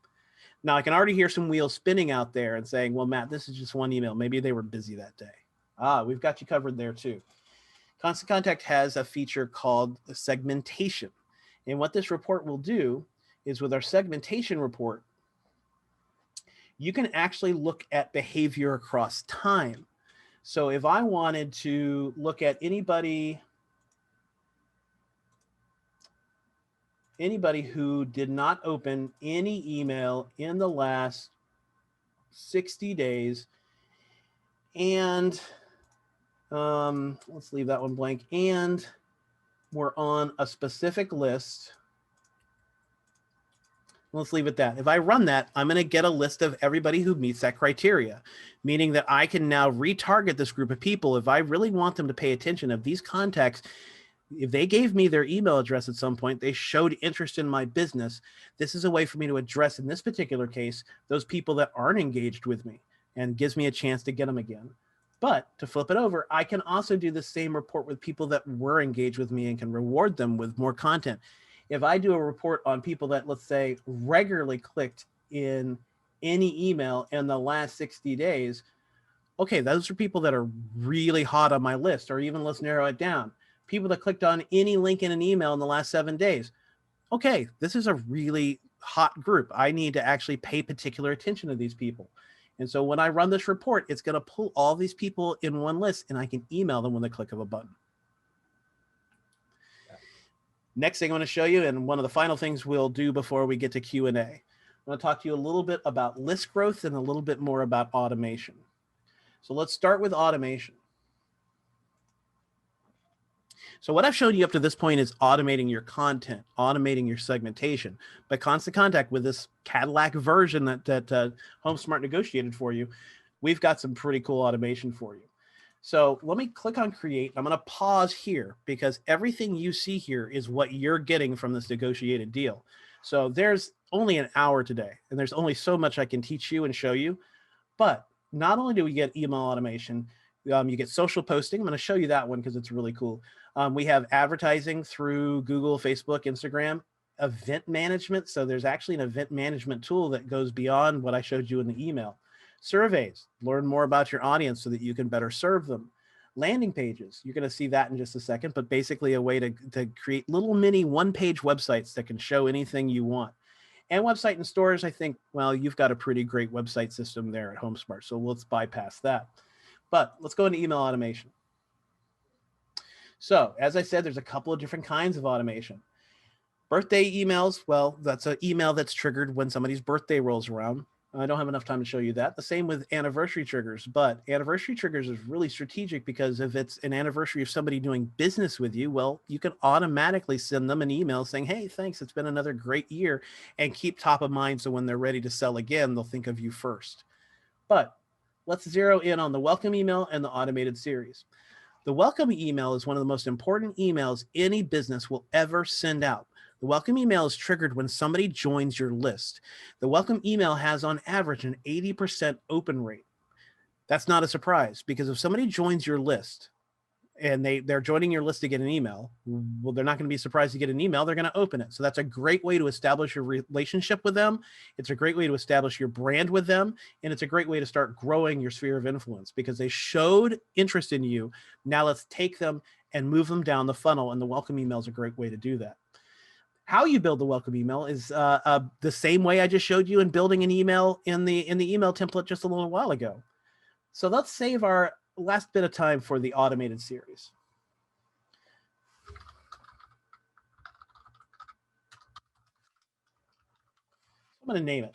Now I can already hear some wheels spinning out there and saying, well, Matt, this is just one email. Maybe they were busy that day. We've got you covered there too. Constant Contact has a feature called segmentation. And what this report will do is, with our segmentation report, you can actually look at behavior across time. So if I wanted to look at anybody who did not open any email in the last 60 days, and let's leave that one blank, and we're on a specific list. Let's leave it that. If I run that, I'm going to get a list of everybody who meets that criteria, meaning that I can now retarget this group of people. If I really want them to pay attention of these contacts, if they gave me their email address at some point, they showed interest in my business, this is a way for me to address, in this particular case, those people that aren't engaged with me, and gives me a chance to get them again. But to flip it over, I can also do the same report with people that were engaged with me and can reward them with more content. If I do a report on people that, let's say, regularly clicked in any email in the last 60 days, okay, those are people that are really hot on my list. Or even, let's narrow it down, people that clicked on any link in an email in the last 7 days. Okay, this is a really hot group. I need to actually pay particular attention to these people. And so when I run this report, it's going to pull all these people in one list, and I can email them with the click of a button. Next thing I'm going to show you, and one of the final things we'll do before we get to Q&A, I'm going to talk to you a little bit about list growth and a little bit more about automation. So let's start with automation. So what I've shown you up to this point is automating your content, automating your segmentation. But Constant Contact, with this Cadillac version that HomeSmart negotiated for you, we've got some pretty cool automation for you. So let me click on create. I'm going to pause here because everything you see here is what you're getting from this negotiated deal. So there's only an hour today, and there's only so much I can teach you and show you. But not only do we get email automation, you get social posting. I'm going to show you that one because it's really cool. We have advertising through Google, Facebook, Instagram, event management. So there's actually an event management tool that goes beyond what I showed you in the email. Surveys, learn more about your audience so that you can better serve them. Landing pages, you're going to see that in just a second, but basically a way to create little mini one-page websites that can show anything you want. And website and stores, I think, well, you've got a pretty great website system there at HomeSmart, so let's bypass that. But let's go into email automation. So as I said, there's a couple of different kinds of automation. Birthday emails, well, that's an email that's triggered when somebody's birthday rolls around. I don't have enough time to show you that. The same with anniversary triggers, but anniversary triggers is really strategic because if it's an anniversary of somebody doing business with you, well, you can automatically send them an email saying, hey, thanks, it's been another great year, and keep top of mind so when they're ready to sell again, they'll think of you first. But let's zero in on the welcome email and the automated series. The welcome email is one of the most important emails any business will ever send out. The welcome email is triggered when somebody joins your list. The welcome email has on average an 80% open rate. That's not a surprise because if somebody joins your list and they're joining your list to get an email, well, they're not going to be surprised to get an email. They're going to open it. So that's a great way to establish your relationship with them. It's a great way to establish your brand with them. And it's a great way to start growing your sphere of influence because they showed interest in you. Now let's take them and move them down the funnel. And the welcome email is a great way to do that. How you build the welcome email is the same way I just showed you in building an email in the email template just a little while ago. So let's save our last bit of time for the automated series. I'm going to name it.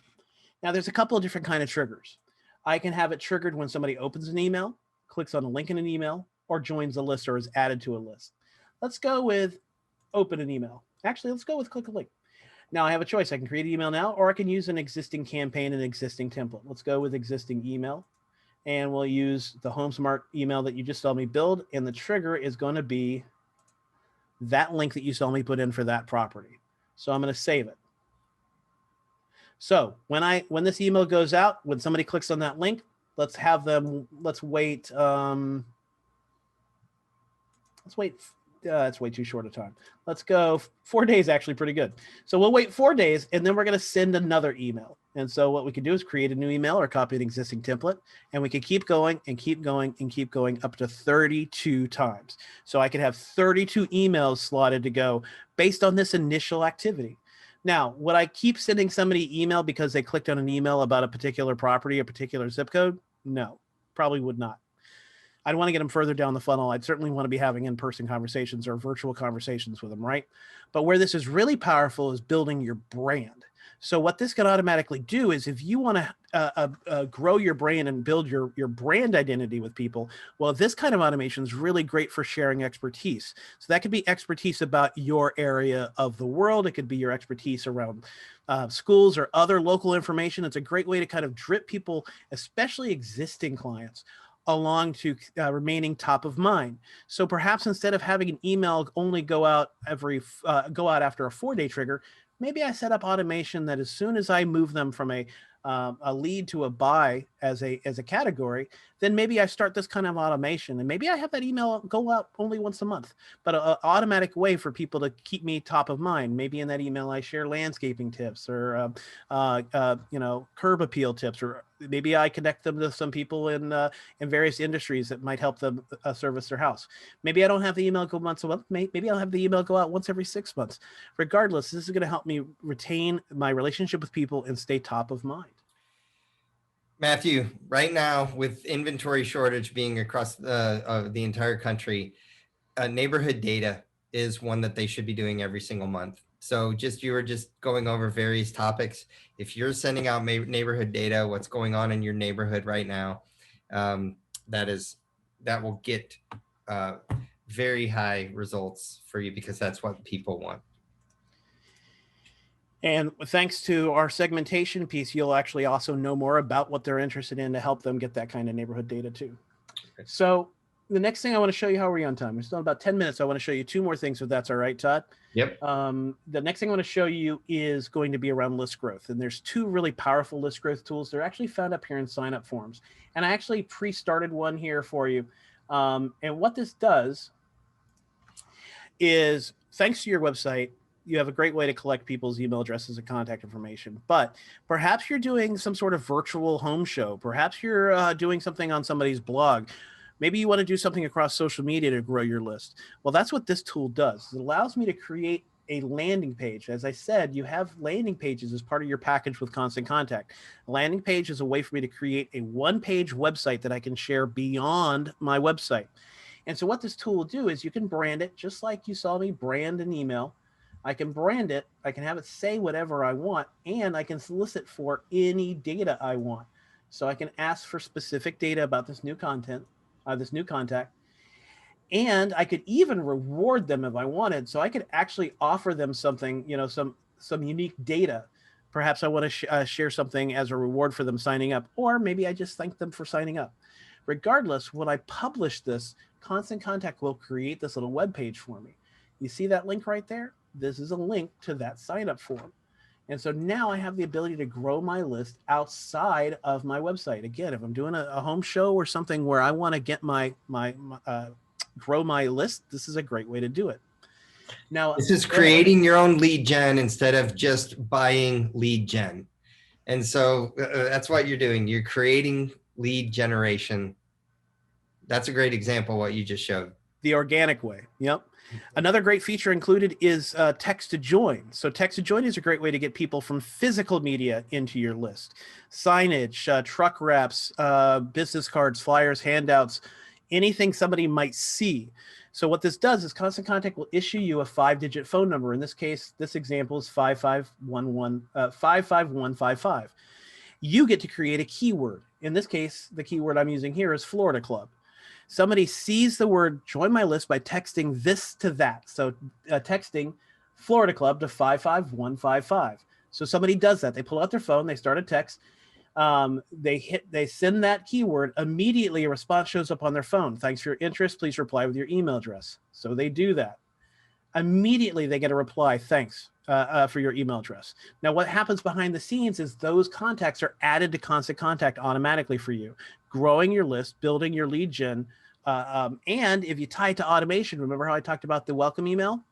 Now there's a couple of different kind of triggers. I can have it triggered when somebody opens an email, clicks on a link in an email, or joins a list or is added to a list. Let's go with open an email. Actually, let's go with click a link. Now I have a choice. I can create an email now, or I can use an existing campaign, an existing template. Let's go with existing email. And we'll use the HomeSmart email that you just saw me build. And the trigger is going to be that link that you saw me put in for that property. So I'm going to save it. So when this email goes out, when somebody clicks on that link, let's wait. It's way too short a time. Let's go 4 days, actually pretty good. So we'll wait 4 days and then we're going to send another email. And so what we can do is create a new email or copy an existing template, and we can keep going and keep going and keep going up to 32 times. So I could have 32 emails slotted to go based on this initial activity. Now, would I keep sending somebody email because they clicked on an email about a particular property, a particular zip code? No, probably would not. I'd want to get them further down the funnel. I'd certainly want to be having in-person conversations or virtual conversations with them, right? But where this is really powerful is building your brand. So what this can automatically do is if you want to grow your brand and build your brand identity with people, well, this kind of automation is really great for sharing expertise. So that could be expertise about your area of the world. It could be your expertise around schools or other local information. It's a great way to kind of drip people, especially existing clients, along to remaining top of mind. So perhaps instead of having an email only go out after a 4-day trigger, maybe I set up automation that as soon as I move them from a lead to a buy as a category, then maybe I start this kind of automation, and maybe I have that email go out only once a month, but an automatic way for people to keep me top of mind. Maybe in that email I share landscaping tips or curb appeal tips, or maybe I connect them to some people in various industries that might help them service their house. Maybe I don't have the email go once a month. Maybe I'll have the email go out once every 6 months. Regardless, this is going to help me retain my relationship with people and stay top of mind. Matthew, right now with inventory shortage being across the entire country, neighborhood data is one that they should be doing every single month. So you were just going over various topics. If you're sending out neighborhood data, what's going on in your neighborhood right now, that will get very high results for you, because that's what people want. And thanks to our segmentation piece, you'll actually also know more about what they're interested in to help them get that kind of neighborhood data too. Okay. So the next thing I want to show you, how are we on time? We're still about 10 minutes. I want to show you 2 more things, if that's all right, Todd. Yep. The next thing I want to show you is going to be around list growth. And there's 2 really powerful list growth tools. They're actually found up here in sign up forms. And I actually pre-started one here for you. And what this does is, thanks to your website, you have a great way to collect people's email addresses and contact information. But perhaps you're doing some sort of virtual home show. Perhaps you're doing something on somebody's blog. Maybe you want to do something across social media to grow your list. Well, that's what this tool does. It allows me to create a landing page. As I said, you have landing pages as part of your package with Constant Contact. A landing page is a way for me to create a 1-page website that I can share beyond my website. And so what this tool will do is you can brand it just like you saw me brand an email. I can brand it, I can have it say whatever I want, and I can solicit for any data I want. So I can ask for specific data about this new content, this new contact, and I could even reward them if I wanted. So I could actually offer them something, some unique data. Perhaps I want to share something as a reward for them signing up, or maybe I just thank them for signing up. Regardless, when I publish this, Constant Contact will create this little web page for me. You see that link right there? This is a link to that sign up form. And so now I have the ability to grow my list outside of my website. Again, if I'm doing a home show or something where I want to get grow my list, this is a great way to do it. Now, this is creating your own lead gen instead of just buying lead gen. And so that's what you're doing. You're creating lead generation. That's a great example of what you just showed. The organic way. Yep. Another great feature included is text to join. So text to join is a great way to get people from physical media into your list. Signage, truck wraps, business cards, flyers, handouts, anything somebody might see. So what this does is Constant Contact will issue you a 5-digit phone number. In this case, this example is 55155. You get to create a keyword. In this case, the keyword I'm using here is Florida Club. Somebody sees the word join my list by texting this to that. So texting Florida Club to 55155. So somebody does that. They pull out their phone, they start a text, they send that keyword. Immediately a response shows up on their phone. Thanks for your interest. Please reply with your email address. So they do that. Immediately they get a reply. Thanks for your email address. Now what happens behind the scenes is those contacts are added to Constant Contact automatically for you, growing your list, building your lead gen. And if you tie it to automation, remember how I talked about the welcome email?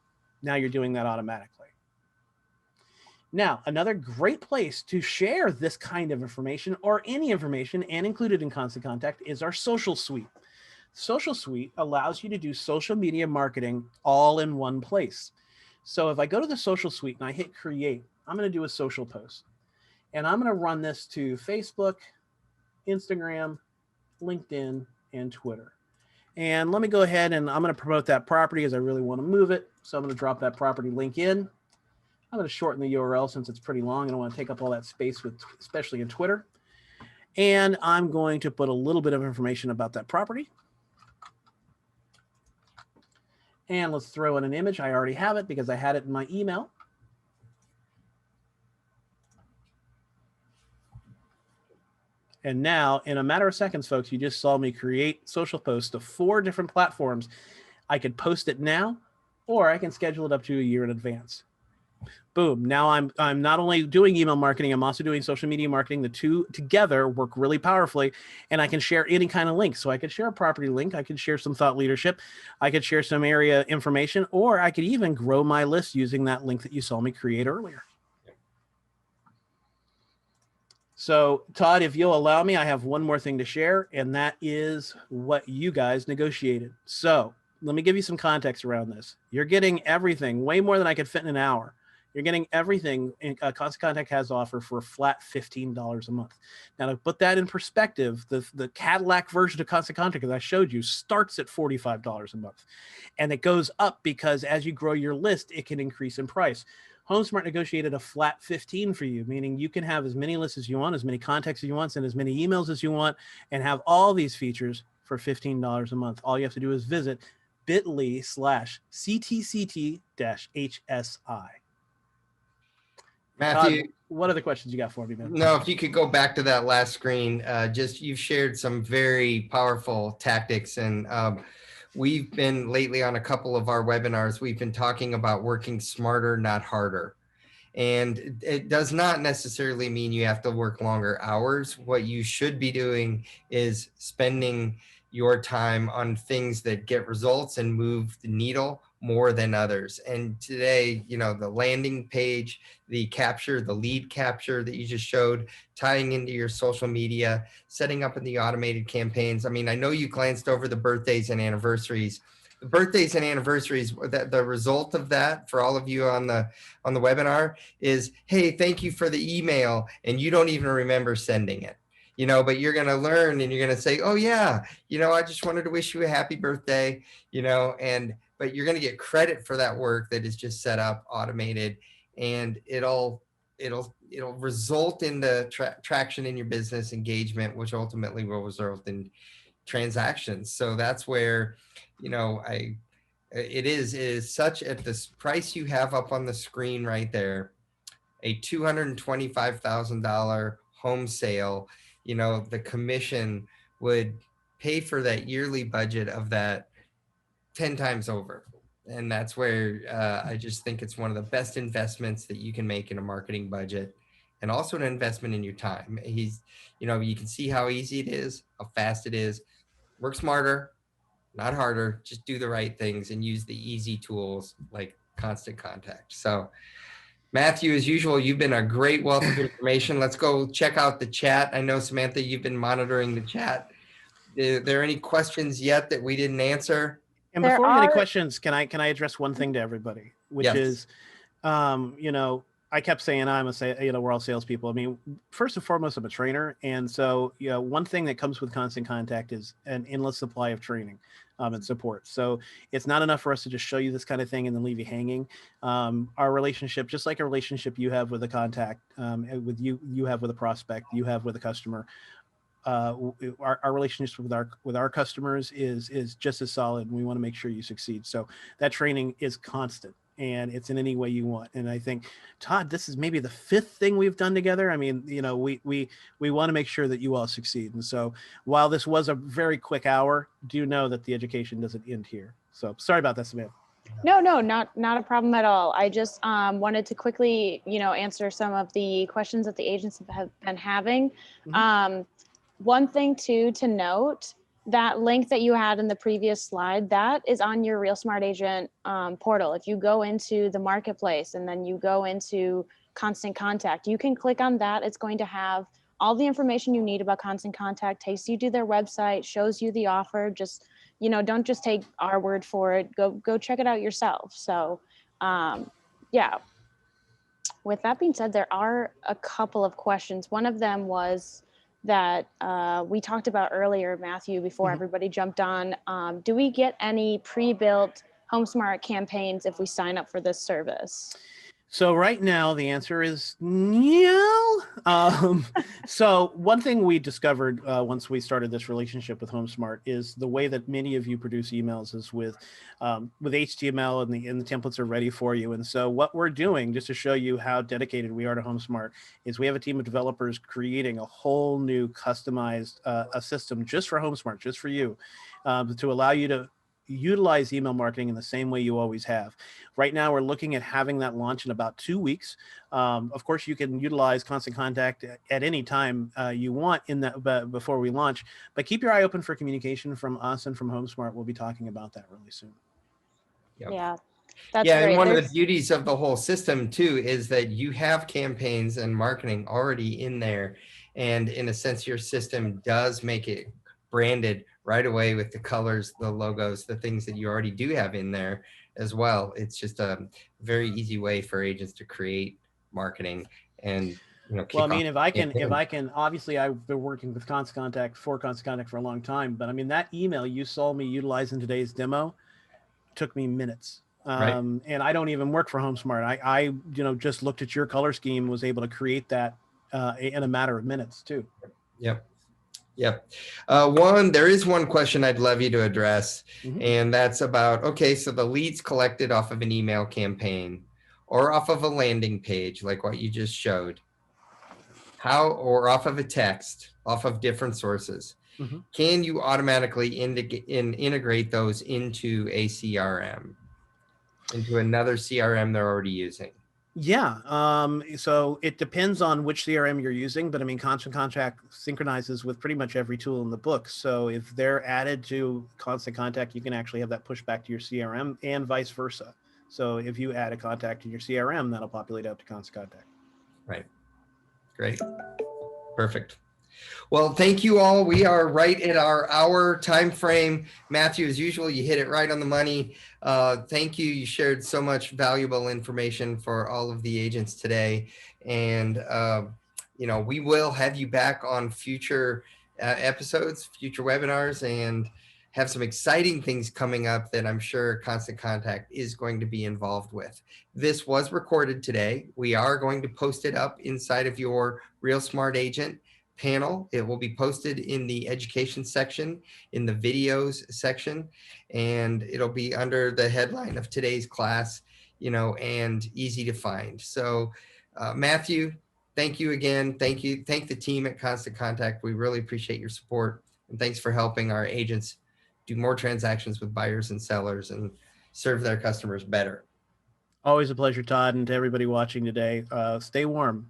Now you're doing that automatically. Now, another great place to share this kind of information or any information and included in Constant Contact is our social suite. Social suite allows you to do social media marketing all in one place. So if I go to the social suite and I hit create, I'm going to do a social post, and I'm going to run this to Facebook, Instagram, LinkedIn, and Twitter. And let me go ahead and I'm going to promote that property as I really want to move it. So I'm going to drop that property link in. I'm going to shorten the URL since it's pretty long. I don't want to take up all that space with, especially in Twitter. And I'm going to put a little bit of information about that property. And let's throw in an image. I already have it because I had it in my email. And now, in a matter of seconds, folks, you just saw me create social posts to 4 different platforms. I could post it now, or I can schedule it up to a year in advance. Boom. Now I'm not only doing email marketing, I'm also doing social media marketing. The two together work really powerfully, and I can share any kind of link. So I could share a property link. I could share some thought leadership. I could share some area information, or I could even grow my list using that link that you saw me create earlier. So Todd, if you'll allow me, I have one more thing to share, and that is what you guys negotiated. So let me give you some context around this. You're getting everything, way more than I could fit in an hour. You're getting everything Constant Contact has to offer for a flat $15 a month. Now, to put that in perspective, the Cadillac version of Constant Contact that I showed you starts at $45 a month. And it goes up because as you grow your list, it can increase in price. HomeSmart negotiated a flat 15 for you, meaning you can have as many lists as you want, as many contacts as you want, send as many emails as you want, and have all these features for $15 a month. All you have to do is visit bit.ly/CTCT-HSI. Matthew, Todd, what other questions you got for me, man? no, if you could go back to that last screen, you've shared some very powerful tactics, and we've been lately on a couple of our webinars, we've been talking about working smarter, not harder. And it does not necessarily mean you have to work longer hours. What you should be doing is spending your time on things that get results and move the needle more than others. And today, you know, the landing page, the capture, the lead capture that you just showed, tying into your social media, setting up in the automated campaigns. I mean, I know you glanced over the birthdays and anniversaries. The birthdays and anniversaries, that the result of that for all of you on the webinar is, hey, thank you for the email, and you don't even remember sending it. You know, but you're going to learn and you're going to say, oh yeah, you know, I just wanted to wish you a happy birthday, you know, but you're going to get credit for that work that is just set up, automated, and it'll result in the traction in your business engagement, which ultimately will result in transactions. So that's where, you know, it is such at this price you have up on the screen right there, a $225,000 home sale. You know, the commission would pay for that yearly budget of that 10 times over. And that's where I just think it's one of the best investments that you can make in a marketing budget, and also an investment in your time. You know, you can see how easy it is, how fast it is. Work smarter, not harder. Just do the right things and use the easy tools like Constant Contact. So Matthew, as usual, you've been a great wealth of information. Let's go check out the chat. I know, Samantha, you've been monitoring the chat. Are there any questions yet that we didn't answer? And before we get any questions, can I address one thing to everybody, which is, you know, I kept saying we're all salespeople. I mean, first and foremost, I'm a trainer, and so you know, one thing that comes with Constant Contact is an endless supply of training and support. So it's not enough for us to just show you this kind of thing and then leave you hanging. Our relationship, just like a relationship you have with a contact, with you have with a prospect, you have with a customer. Our relationships with our customers is just as solid, and we want to make sure you succeed. So that training is constant, and it's in any way you want. And I think, Todd, this is maybe the 5th thing we've done together. I mean, you know, we want to make sure that you all succeed. And so while this was a very quick hour, do know that the education doesn't end here. So sorry about that, Samantha. No, not a problem at all. I just wanted to quickly, you know, answer some of the questions that the agents have been having. Mm-hmm. One thing too to note, that link that you had in the previous slide, that is on your Real Smart Agent portal. If you go into the marketplace and then you go into Constant Contact, you can click on that. It's going to have all the information you need about Constant Contact, takes you to their website, shows you the offer. Just, you know, don't just take our word for it. Go check it out yourself. So yeah. with that being said, there are a couple of questions. One of them was that we talked about earlier, Matthew, before everybody jumped on. Do we get any pre-built HomeSmart campaigns if we sign up for this service? So right now the answer is no. So one thing we discovered once we started this relationship with HomeSmart is the way that many of you produce emails is with HTML, and the templates are ready for you. And so what we're doing, just to show you how dedicated we are to HomeSmart, is we have a team of developers creating a whole new customized a system just for HomeSmart, just for you, to allow you to utilize email marketing in the same way you always have. Right now, we're looking at having that launch in about 2 weeks. Of course, you can utilize Constant Contact at any time you want in that before we launch, but keep your eye open for communication from us and from HomeSmart. We'll be talking about that really soon. Yep. Yeah, that's yeah, great. and one of the beauties of the whole system too is that you have campaigns and marketing already in there, and in a sense, your system does make it branded right away with the colors, the logos, the things that you already do have in there as well. It's just a very easy way for agents to create marketing and well, I mean, if I can, obviously I've been working with Constant Contact for a long time, but I mean, that email you saw me utilize in today's demo took me minutes. And I don't even work for HomeSmart. I just looked at your color scheme, was able to create that in a matter of minutes too. Yep. There is one question I'd love you to address, and that's about, okay, so the leads collected off of an email campaign or off of a landing page, like what you just showed, or off of a text, off of different sources. Can you automatically integrate those into a CRM, into another CRM they're already using? Yeah. So it depends on which CRM you're using, but I mean, Constant Contact synchronizes with pretty much every tool in the book. So if they're added to Constant Contact, you can actually have that push back to your CRM and vice versa. So if you add a contact in your CRM, that'll populate up to Constant Contact. Right. Great. Perfect. Well, thank you all. We are right at our hour time frame. Matthew, as usual, you hit it right on the money. Thank you. You shared so much valuable information for all of the agents today. And, we will have you back on future episodes, future webinars, and have some exciting things coming up that I'm sure Constant Contact is going to be involved with. This was recorded today. We are going to post it up inside of your Real Smart Agent panel. It will be posted in the education section, in the videos section, and it'll be under the headline of today's class, and easy to find. So Matthew, thank you again. Thank you. Thank the team at Constant Contact. We really appreciate your support, and thanks for helping our agents do more transactions with buyers and sellers and serve their customers better. Always a pleasure, Todd, and to everybody watching today, stay warm.